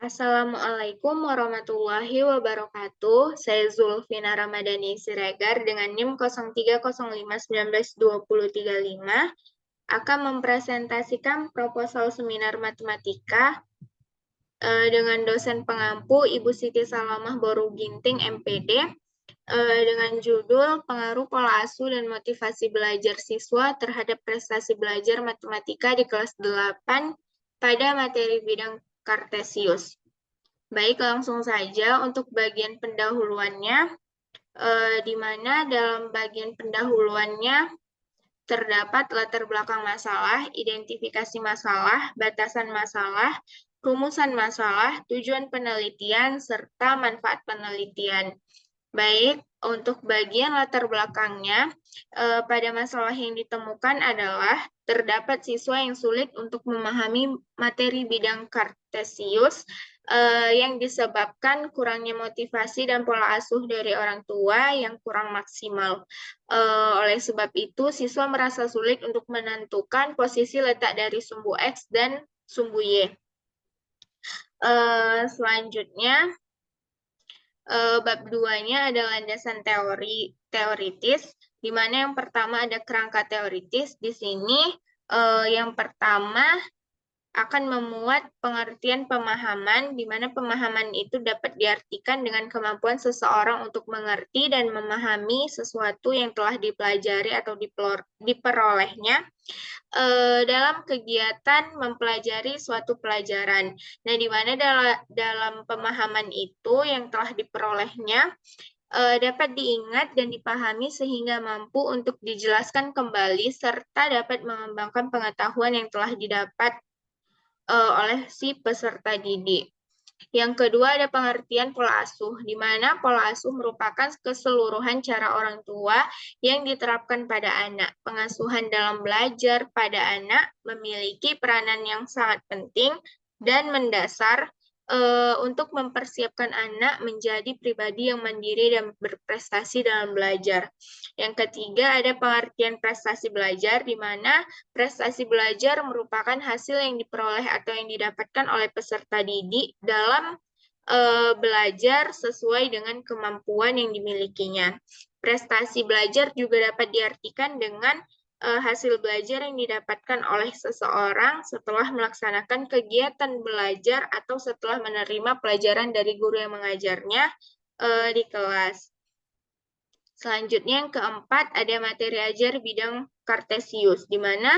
Assalamualaikum warahmatullahi wabarakatuh. Saya Zulfina Ramadhani Siregar dengan NIM 0305192035 akan mempresentasikan proposal seminar matematika dengan dosen pengampu Ibu Siti Salamah Boru Ginting, MPD, dengan judul Pengaruh Pola Asuh dan Motivasi Belajar Siswa terhadap Prestasi Belajar Matematika di kelas 8 pada materi bidang Kartesius. Baik, langsung saja untuk bagian pendahuluannya, di mana dalam bagian pendahuluannya terdapat latar belakang masalah, identifikasi masalah, batasan masalah, rumusan masalah, tujuan penelitian, serta manfaat penelitian. Baik, untuk bagian latar belakangnya, pada masalah yang ditemukan adalah terdapat siswa yang sulit untuk memahami materi bidang Kartesius yang disebabkan kurangnya motivasi dan pola asuh dari orang tua yang kurang maksimal. Oleh sebab itu, siswa merasa sulit untuk menentukan posisi letak dari sumbu X dan sumbu Y. Selanjutnya, bab 2-nya ada landasan teoritis, di mana yang pertama ada kerangka teoritis. Di sini yang pertama akan memuat pengertian pemahaman, di mana pemahaman itu dapat diartikan dengan kemampuan seseorang untuk mengerti dan memahami sesuatu yang telah dipelajari atau diperolehnya dalam kegiatan mempelajari suatu pelajaran. Nah, di mana dalam pemahaman itu yang telah diperolehnya dapat diingat dan dipahami sehingga mampu untuk dijelaskan kembali serta dapat mengembangkan pengetahuan yang telah didapat oleh si peserta didik. Yang kedua ada pengertian pola asuh, di mana pola asuh merupakan keseluruhan cara orang tua yang diterapkan pada anak. Pengasuhan dalam belajar pada anak memiliki peranan yang sangat penting dan mendasar untuk mempersiapkan anak menjadi pribadi yang mandiri dan berprestasi dalam belajar. Yang ketiga ada pengertian prestasi belajar, di mana prestasi belajar merupakan hasil yang diperoleh atau yang didapatkan oleh peserta didik dalam belajar sesuai dengan kemampuan yang dimilikinya. Prestasi belajar juga dapat diartikan dengan hasil belajar yang didapatkan oleh seseorang setelah melaksanakan kegiatan belajar atau setelah menerima pelajaran dari guru yang mengajarnya di kelas. Selanjutnya yang keempat ada materi ajar bidang Kartesius, di mana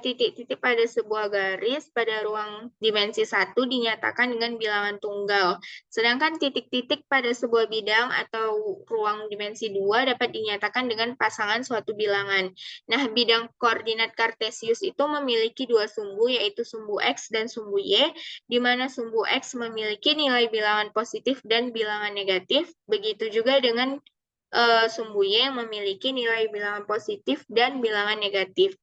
titik-titik pada sebuah garis pada ruang dimensi 1 dinyatakan dengan bilangan tunggal. Sedangkan titik-titik pada sebuah bidang atau ruang dimensi 2 dapat dinyatakan dengan pasangan suatu bilangan. Nah, bidang koordinat Kartesius itu memiliki dua sumbu, yaitu sumbu X dan sumbu Y, di mana sumbu X memiliki nilai bilangan positif dan bilangan negatif. Begitu juga dengan sumbu Y yang memiliki nilai bilangan positif dan bilangan negatif,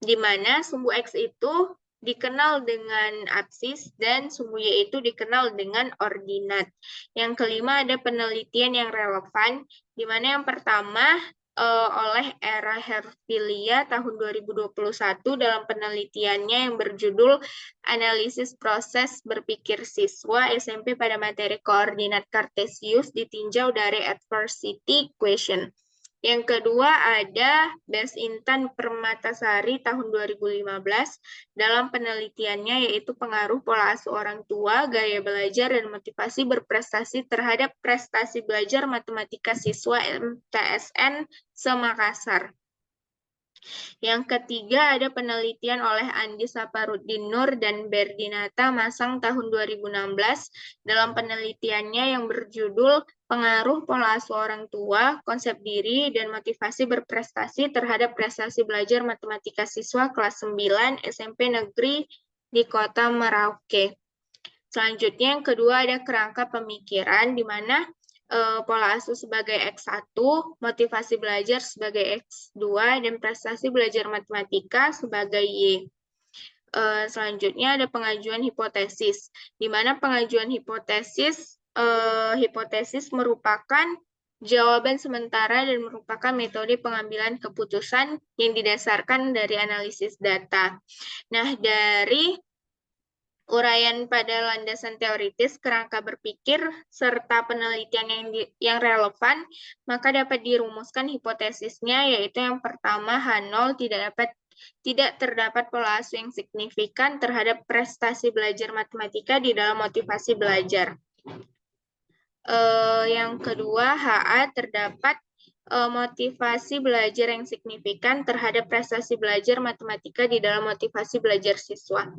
di mana sumbu X itu dikenal dengan absis dan sumbu Y itu dikenal dengan ordinat. Yang kelima ada penelitian yang relevan, di mana yang pertama oleh Era Herfilia tahun 2021 dalam penelitiannya yang berjudul Analisis Proses Berpikir Siswa SMP pada materi koordinat Kartesius ditinjau dari adversity question. Yang kedua ada Bes Intan Permatasari tahun 2015 dalam penelitiannya yaitu pengaruh pola asuh orang tua, gaya belajar, dan motivasi berprestasi terhadap prestasi belajar matematika siswa MTSN Semakassar. Yang ketiga ada penelitian oleh Andi Saparudin Nur dan Berdinata Masang tahun 2016 dalam penelitiannya yang berjudul Pengaruh Pola Asuh Orang Tua, Konsep Diri, dan Motivasi Berprestasi terhadap Prestasi Belajar Matematika Siswa kelas 9 SMP Negeri di Kota Merauke. Selanjutnya yang kedua ada kerangka pemikiran, di mana pola asuh sebagai X1, motivasi belajar sebagai X2, dan prestasi belajar matematika sebagai Y. Selanjutnya ada pengajuan hipotesis, di mana pengajuan hipotesis merupakan jawaban sementara dan merupakan metode pengambilan keputusan yang didasarkan dari analisis data. Nah, dari uraian pada landasan teoritis, kerangka berpikir, serta penelitian yang relevan, maka dapat dirumuskan hipotesisnya, yaitu yang pertama, H0 tidak terdapat pola asuh yang signifikan terhadap prestasi belajar matematika di dalam motivasi belajar. Yang kedua, HA terdapat motivasi belajar yang signifikan terhadap prestasi belajar matematika di dalam motivasi belajar siswa.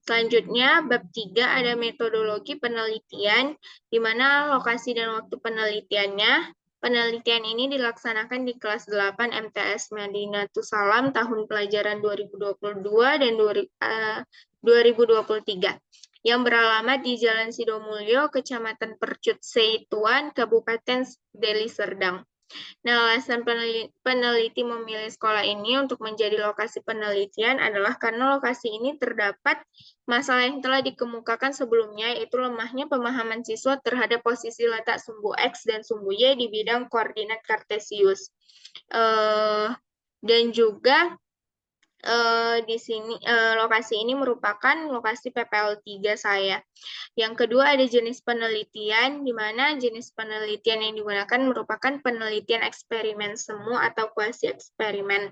Selanjutnya, bab 3 ada metodologi penelitian, di mana lokasi dan waktu penelitiannya. Penelitian ini dilaksanakan di kelas 8 MTS Madinatus Salam tahun pelajaran 2022 dan 2023. Yang beralamat di Jalan Sidomulyo, Kecamatan Percut Seituan, Kabupaten Deli Serdang. Nah, alasan peneliti memilih sekolah ini untuk menjadi lokasi penelitian adalah karena lokasi ini terdapat masalah yang telah dikemukakan sebelumnya, yaitu lemahnya pemahaman siswa terhadap posisi letak sumbu X dan sumbu Y di bidang koordinat kartesius. Dan juga di sini lokasi ini merupakan lokasi PPL 3 saya. Yang kedua ada jenis penelitian, di mana jenis penelitian yang digunakan merupakan penelitian eksperimen semu atau kuasi eksperimen.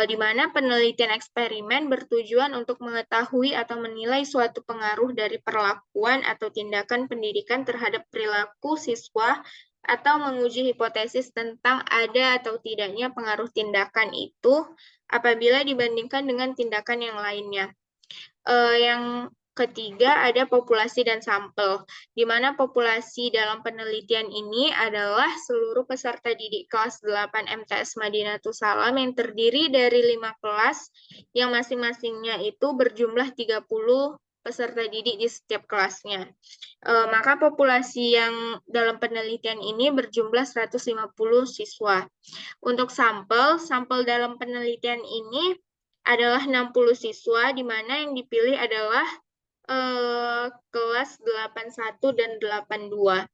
Di mana penelitian eksperimen bertujuan untuk mengetahui atau menilai suatu pengaruh dari perlakuan atau tindakan pendidikan terhadap perilaku siswa atau menguji hipotesis tentang ada atau tidaknya pengaruh tindakan itu apabila dibandingkan dengan tindakan yang lainnya. Yang ketiga ada populasi dan sampel, di mana populasi dalam penelitian ini adalah seluruh peserta didik kelas 8 MTS Madinatus Salam yang terdiri dari 5 kelas yang masing-masingnya itu berjumlah 30 peserta didik di setiap kelasnya. Maka populasi yang dalam penelitian ini berjumlah 150 siswa. Untuk sampel dalam penelitian ini adalah 60 siswa, di mana yang dipilih adalah kelas 81 dan 82.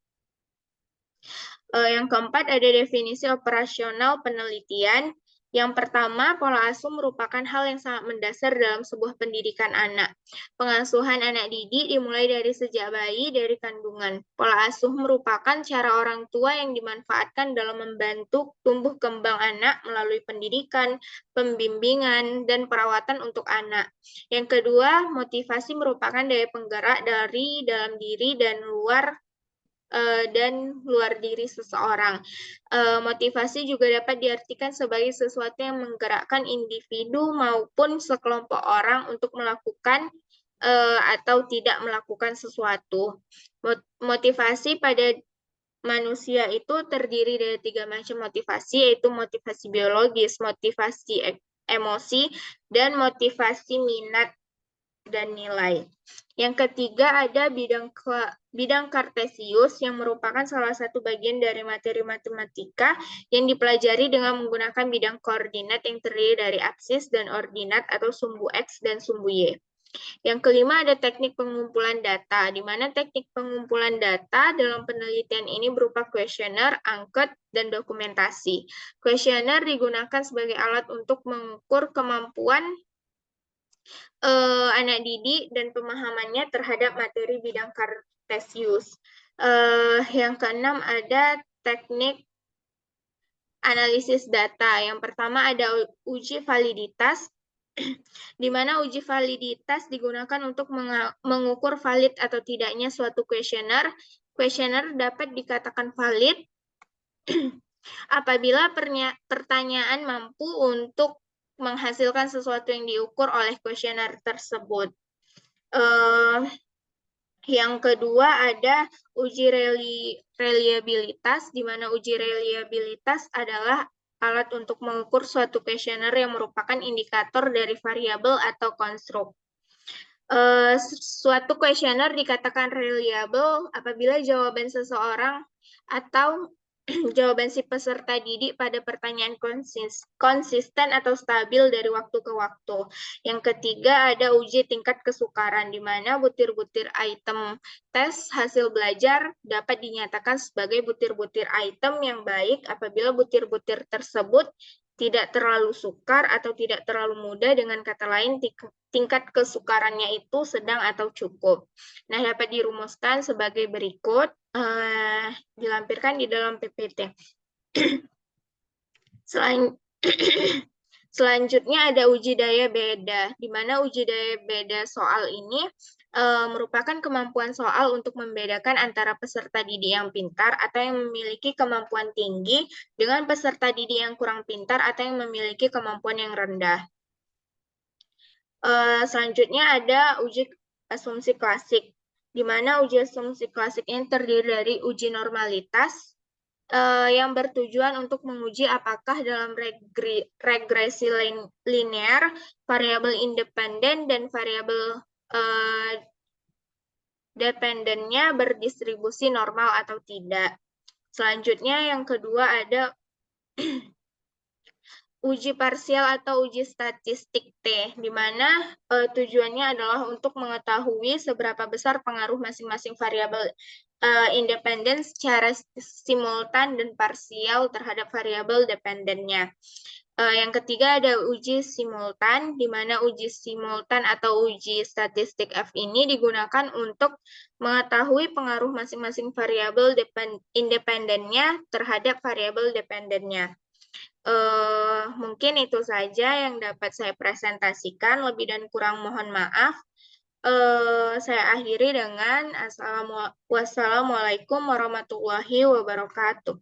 Yang keempat ada definisi operasional penelitian. Yang pertama, pola asuh merupakan hal yang sangat mendasar dalam sebuah pendidikan anak. Pengasuhan anak didik dimulai dari sejak bayi, dari kandungan. Pola asuh merupakan cara orang tua yang dimanfaatkan dalam membantu tumbuh kembang anak melalui pendidikan, pembimbingan, dan perawatan untuk anak. Yang kedua, motivasi merupakan daya penggerak dari dalam diri dan luar diri seseorang. Motivasi juga dapat diartikan sebagai sesuatu yang menggerakkan individu maupun sekelompok orang untuk melakukan atau tidak melakukan sesuatu. Motivasi pada manusia itu terdiri dari 3 macam motivasi, yaitu motivasi biologis, motivasi emosi, dan motivasi minat dan nilai. Yang ketiga ada bidang kartesius yang merupakan salah satu bagian dari materi matematika yang dipelajari dengan menggunakan bidang koordinat yang terdiri dari aksis dan ordinat atau sumbu X dan sumbu Y. Yang kelima ada teknik pengumpulan data, di mana teknik pengumpulan data dalam penelitian ini berupa kuesioner, angket, dan dokumentasi. Kuesioner digunakan sebagai alat untuk mengukur kemampuan anak didik dan pemahamannya terhadap materi bidang kartesius. Yang keenam ada teknik analisis data. Yang pertama ada uji validitas, di mana uji validitas digunakan untuk mengukur valid atau tidaknya suatu kuesioner. Kuesioner dapat dikatakan valid apabila pertanyaan mampu untuk menghasilkan sesuatu yang diukur oleh kuesioner tersebut. Yang kedua ada uji reliabilitas, di mana uji reliabilitas adalah alat untuk mengukur suatu kuesioner yang merupakan indikator dari variabel atau konstruk. Suatu kuesioner dikatakan reliable apabila jawaban seseorang atau jawaban si peserta didik pada pertanyaan konsisten atau stabil dari waktu ke waktu. Yang ketiga ada uji tingkat kesukaran, di mana butir-butir item tes hasil belajar dapat dinyatakan sebagai butir-butir item yang baik apabila butir-butir tersebut tidak terlalu sukar atau tidak terlalu muda, dengan kata lain tingkat kesukarannya itu sedang atau cukup. Nah, dapat dirumuskan sebagai berikut, dilampirkan di dalam PPT. Selanjutnya ada uji daya beda, di mana uji daya beda soal ini merupakan kemampuan soal untuk membedakan antara peserta didik yang pintar atau yang memiliki kemampuan tinggi dengan peserta didik yang kurang pintar atau yang memiliki kemampuan yang rendah. Selanjutnya ada uji asumsi klasik, di mana uji asumsi klasik ini terdiri dari uji normalitas yang bertujuan untuk menguji apakah dalam regresi linear, variabel independen dan variabel dependennya berdistribusi normal atau tidak. Selanjutnya yang kedua ada uji parsial atau uji statistik T, di mana tujuannya adalah untuk mengetahui seberapa besar pengaruh masing-masing variabel independen secara simultan dan parsial terhadap variabel dependennya. Yang ketiga ada uji simultan, di mana uji simultan atau uji statistik F ini digunakan untuk mengetahui pengaruh masing-masing variabel independennya terhadap variabel dependennya. Mungkin itu saja yang dapat saya presentasikan. Lebih dan kurang mohon maaf. Saya akhiri dengan wassalamualaikum warahmatullahi wabarakatuh.